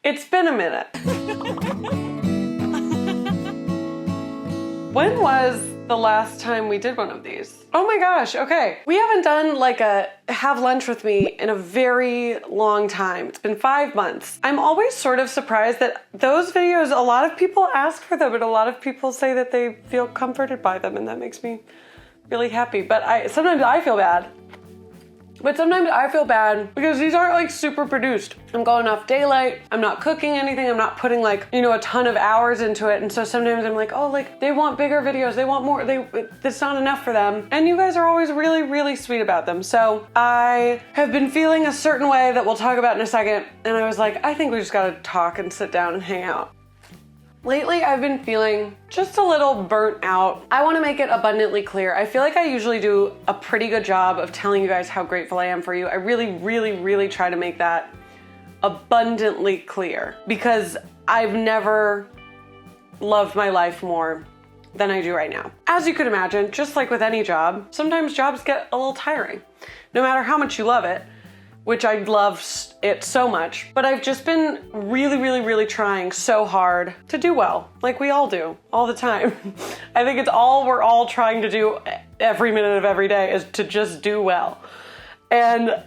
It's been a minute. When was the last time we did one of these? Oh my gosh, okay. We haven't done like a have lunch with me in a very long time. It's been 5 months. I'm always sort of surprised that those videos, a lot of people ask for them and a lot of people say that they feel comforted by them, and that makes me really happy. But sometimes I feel bad. But sometimes I feel bad because these aren't like super produced. I'm going off daylight, I'm not cooking anything, I'm not putting like, you know, a ton of hours into it. And so sometimes I'm like, oh, like they want bigger videos, they want more, it's not enough for them. And you guys are always really, really sweet about them. So I have been feeling a certain way that we'll talk about in a second. And I was like, I think we just gotta talk and sit down and hang out. Lately, I've been feeling just a little burnt out. I want to make it abundantly clear. I feel like I usually do a pretty good job of telling you guys how grateful I am for you. I really, really, really try to make that abundantly clear because I've never loved my life more than I do right now. As you could imagine, just like with any job, sometimes jobs get a little tiring, no matter how much you love it, which I love it so much. But I've just been really, really, really trying so hard to do well, like we all do, all the time. I think it's all we're all trying to do every minute of every day is to just do well. And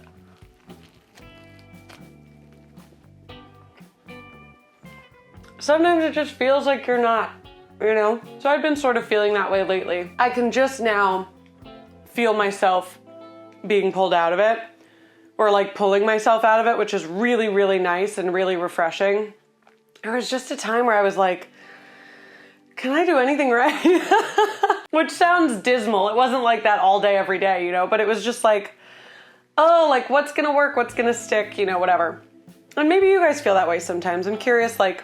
sometimes it just feels like you're not, you know? So I've been sort of feeling that way lately. I can just now feel myself being pulled out of it, or like pulling myself out of it, which is really, really nice and really refreshing. There was just a time where I was like, can I do anything right? Which sounds dismal. It wasn't like that all day, every day, you know, but it was just like, oh, like what's gonna work? What's gonna stick? You know, whatever. And maybe you guys feel that way sometimes. I'm curious, like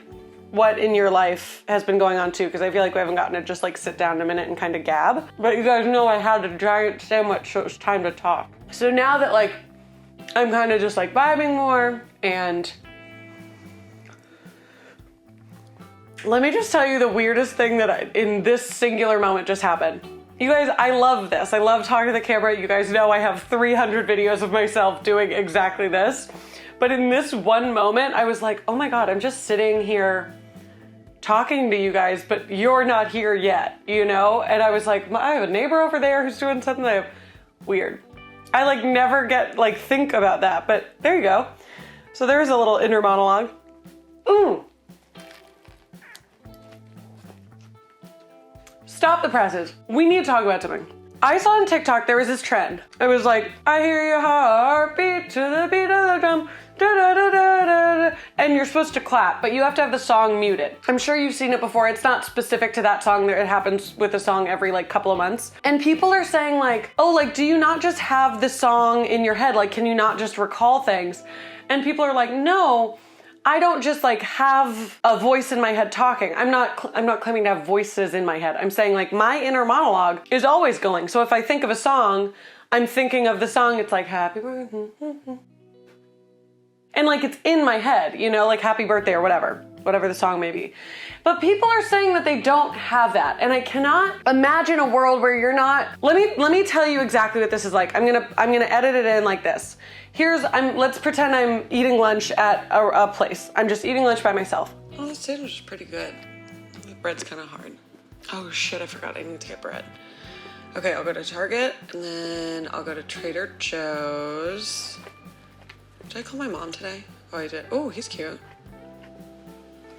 what in your life has been going on too, because I feel like we haven't gotten to just like sit down a minute and kind of gab. But you guys know I had a giant sandwich, so it was time to talk. So now that like, I'm kind of just like vibing more, and let me just tell you the weirdest thing that in this singular moment just happened. You guys, I love this. I love talking to the camera. You guys know I have 300 videos of myself doing exactly this. But in this one moment, I was like, oh my God, I'm just sitting here talking to you guys, but you're not here yet, you know? And I was like, I have a neighbor over there who's doing something weird. I like never think about that, but there you go. So there's a little inner monologue. Ooh. Stop the presses. We need to talk about something. I saw on TikTok, there was this trend. It was like, I hear your heartbeat to the beat of the drum. Da, da, da, da, da, da. And you're supposed to clap, but you have to have the song muted. I'm sure you've seen it before. It's not specific to that song. It happens with a song every like couple of months. And people are saying like, oh, like, do you not just have the song in your head? Like, can you not just recall things? And people are like, no, I don't just like have a voice in my head talking. I'm not claiming to have voices in my head. I'm saying like my inner monologue is always going. So if I think of a song, I'm thinking of the song. It's like happy birthday. And like it's in my head, you know, like happy birthday or whatever the song may be. But people are saying that they don't have that. And I cannot imagine a world where you're not. Let me tell you exactly what this is like. I'm gonna edit it in like this. Let's pretend I'm eating lunch at a place. I'm just eating lunch by myself. Oh, the sandwich is pretty good. The bread's kind of hard. Oh shit, I forgot I need to get bread. Okay, I'll go to Target and then I'll go to Trader Joe's. Did I call my mom today? Oh, I did. Oh, he's cute.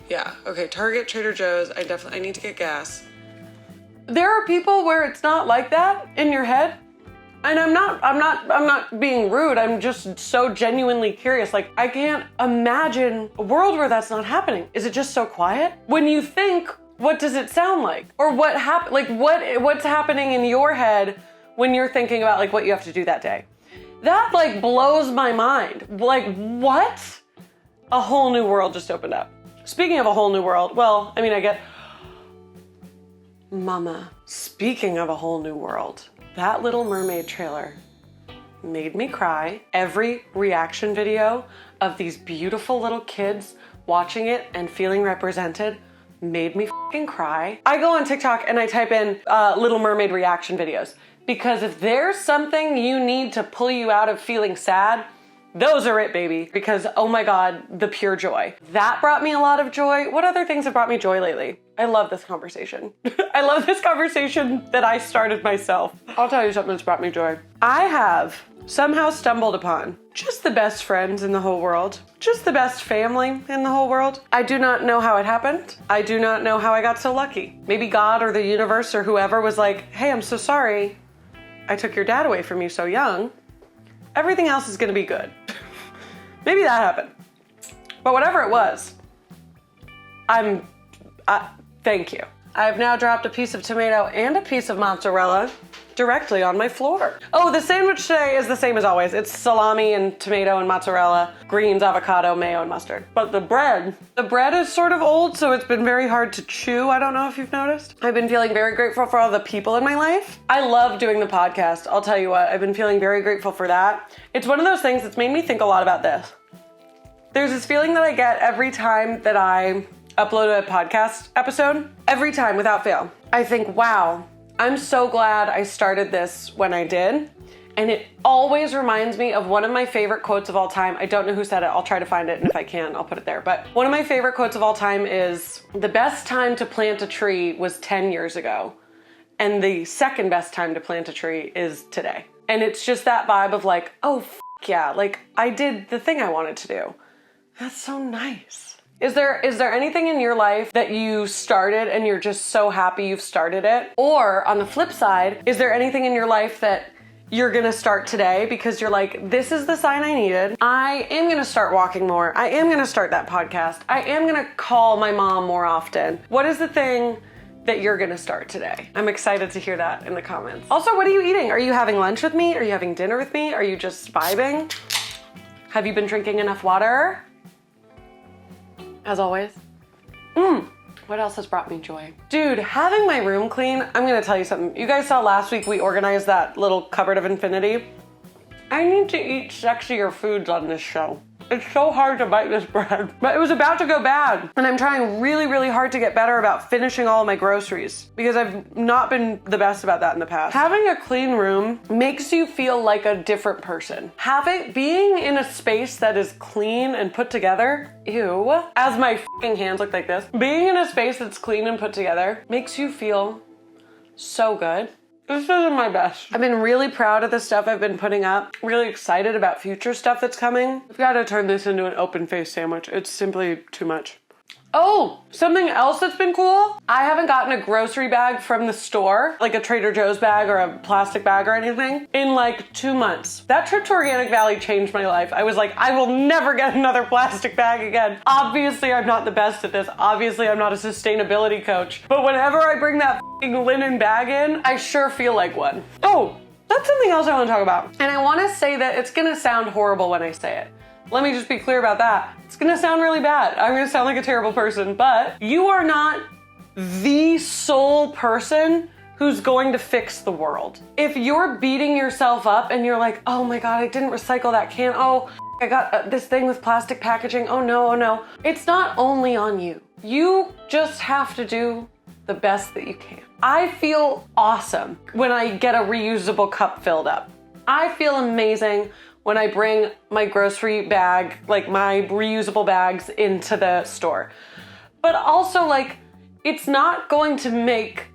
Yeah, okay, Target, Trader Joe's. I need to get gas. There are people where it's not like that in your head. And I'm not being rude. I'm just so genuinely curious. Like, I can't imagine a world where that's not happening. Is it just so quiet? When you think, what does it sound like? Or what's happening in your head when you're thinking about like what you have to do that day? That like blows my mind. Like, what? A whole new world just opened up. Speaking of a whole new world, well, I mean, I get, Mama, speaking of a whole new world, that Little Mermaid trailer made me cry. Every reaction video of these beautiful little kids watching it and feeling represented made me fucking cry. I go on TikTok and I type in Little Mermaid reaction videos, because if there's something you need to pull you out of feeling sad, Those are it, baby. Because, oh my God, the pure joy. That brought me a lot of joy. What other things have brought me joy lately? I love this conversation. I love this conversation that I started myself. I'll tell you something that's brought me joy. I have somehow stumbled upon just the best friends in the whole world. Just the best family in the whole world. I do not know how it happened. I do not know how I got so lucky. Maybe God or the universe or whoever was like, hey, I'm so sorry I took your dad away from you so young. Everything else is gonna be good. Maybe that happened. But whatever it was, thank you. I've now dropped a piece of tomato and a piece of mozzarella directly on my floor. Oh, the sandwich today is the same as always. It's salami and tomato and mozzarella, greens, avocado, mayo, and mustard. But the bread is sort of old, so it's been very hard to chew. I don't know if you've noticed. I've been feeling very grateful for all the people in my life. I love doing the podcast. I'll tell you what, I've been feeling very grateful for that. It's one of those things that's made me think a lot about this. There's this feeling that I get every time that I upload a podcast episode. Every time, without fail. I think, wow, I'm so glad I started this when I did. And it always reminds me of one of my favorite quotes of all time. I don't know who said it. I'll try to find it, and if I can, I'll put it there. But one of my favorite quotes of all time is, the best time to plant a tree was 10 years ago. And the second best time to plant a tree is today. And it's just that vibe of like, oh, yeah, like I did the thing I wanted to do. That's so nice. Is there anything in your life that you started and you're just so happy you've started it? Or on the flip side, is there anything in your life that you're gonna start today because you're like, this is the sign I needed. I am gonna start walking more. I am gonna start that podcast. I am gonna call my mom more often. What is the thing that you're gonna start today? I'm excited to hear that in the comments. Also, what are you eating? Are you having lunch with me? Are you having dinner with me? Are you just vibing? Have you been drinking enough water? As always. What else has brought me joy? Dude, having my room clean, I'm gonna tell you something. You guys saw last week we organized that little cupboard of infinity. I need to eat sexier foods on this show. It's so hard to bite this bread, but it was about to go bad. And I'm trying really, really hard to get better about finishing all of my groceries because I've not been the best about that in the past. Having a clean room makes you feel like a different person. Being in a space that is clean and put together, ew, as my fucking hands look like this, being in a space that's clean and put together makes you feel so good. This isn't my best. I've been really proud of the stuff I've been putting up. Really excited about future stuff that's coming. I've got to turn this into an open-faced sandwich. It's simply too much. Oh, something else that's been cool. I haven't gotten a grocery bag from the store, like a Trader Joe's bag or a plastic bag or anything, in like 2 months. That trip to Organic Valley changed my life. I was like, I will never get another plastic bag again. Obviously, I'm not the best at this. Obviously, I'm not a sustainability coach. But whenever I bring that f***ing linen bag in, I sure feel like one. Oh, that's something else I want to talk about. And I want to say that it's going to sound horrible when I say it. Let me just be clear about that. It's gonna sound really bad. I'm gonna sound like a terrible person, but you are not the sole person who's going to fix the world. If you're beating yourself up and you're like, oh my God, I didn't recycle that can. Oh, I got this thing with plastic packaging. Oh no, oh no. It's not only on you. You just have to do the best that you can. I feel awesome when I get a reusable cup filled up. I feel amazing when I bring my grocery bag, like my reusable bags, into the store. But also, like, it's not going to make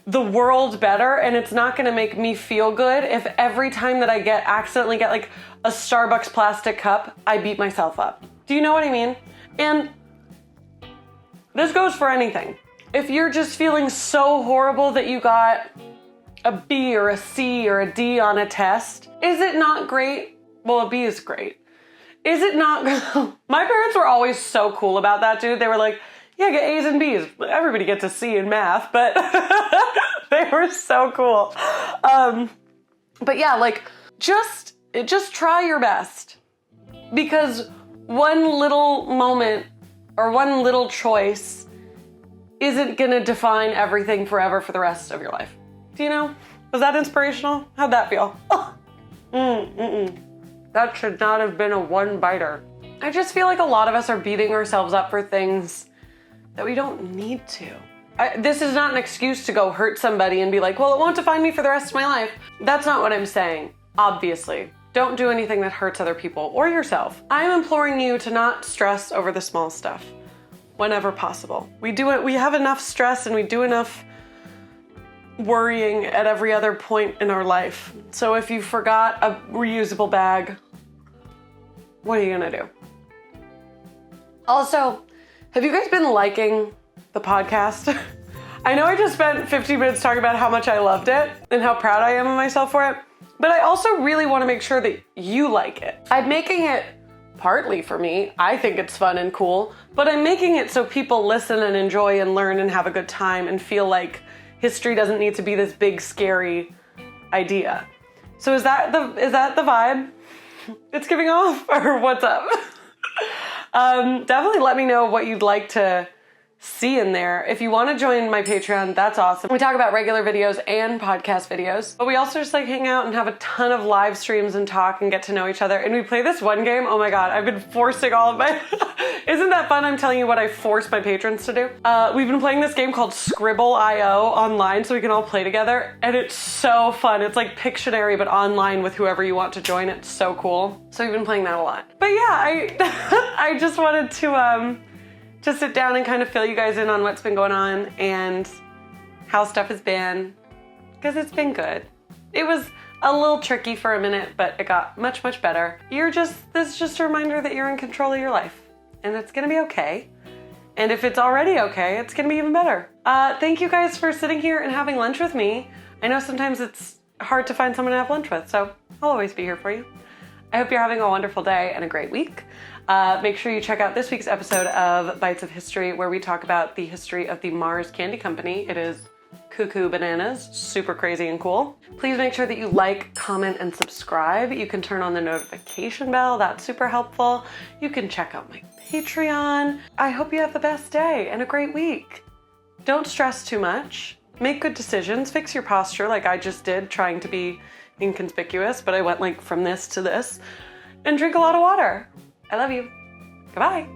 the world better and it's not gonna make me feel good if every time that I accidentally get like a Starbucks plastic cup, I beat myself up. Do you know what I mean? And this goes for anything. If you're just feeling so horrible that you got a B or a C or a D on a test, is it not great? Well, a B is great. Is it not? My parents were always so cool about that, dude. They were like, yeah, get A's and B's. Everybody gets a C in math, but they were so cool. But yeah, like just try your best, because one little moment or one little choice isn't gonna define everything forever for the rest of your life. Do you know? Was that inspirational? How'd that feel? That should not have been a one-biter. I just feel like a lot of us are beating ourselves up for things that we don't need to. This is not an excuse to go hurt somebody and be like, well, it won't define me for the rest of my life. That's not what I'm saying, obviously. Don't do anything that hurts other people or yourself. I'm imploring you to not stress over the small stuff whenever possible. We have enough stress and we do enough worrying at every other point in our life. So if you forgot a reusable bag, what are you gonna do? Also, have you guys been liking the podcast? I know I just spent 15 minutes talking about how much I loved it and how proud I am of myself for it, but I also really want to make sure that you like it. I'm making it partly for me. I think it's fun and cool, but I'm making it so people listen and enjoy and learn and have a good time and feel like history doesn't need to be this big, scary idea. So is that the vibe it's giving off, or what's up? Definitely let me know what you'd like to see in there. If you want to join my Patreon, that's awesome. We talk about regular videos and podcast videos, but we also just like hang out and have a ton of live streams and talk and get to know each other. And we play this one game. Oh my God, I've been forcing all of my, isn't that fun? I'm telling you what I forced my patrons to do. We've been playing this game called Scribble.io online so we can all play together. And it's so fun. It's like Pictionary, but online with whoever you want to join. It's so cool. So we've been playing that a lot. But yeah, I just wanted to, just sit down and kind of fill you guys in on what's been going on and how stuff has been, because it's been good. It was a little tricky for a minute, but it got much, much better. This is just a reminder that you're in control of your life and it's gonna be okay. And if it's already okay, it's gonna be even better. Thank you guys for sitting here and having lunch with me. I know sometimes it's hard to find someone to have lunch with, so I'll always be here for you. I hope you're having a wonderful day and a great week. Make sure you check out this week's episode of Bites of History, where we talk about the history of the Mars Candy Company. It is cuckoo bananas, super crazy and cool. Please make sure that you like, comment, and subscribe. You can turn on the notification bell. That's super helpful. You can check out my Patreon. I hope you have the best day and a great week. Don't stress too much. Make good decisions. Fix your posture like I just did, trying to be inconspicuous, but I went like from this to this. And drink a lot of water. I love you. Goodbye.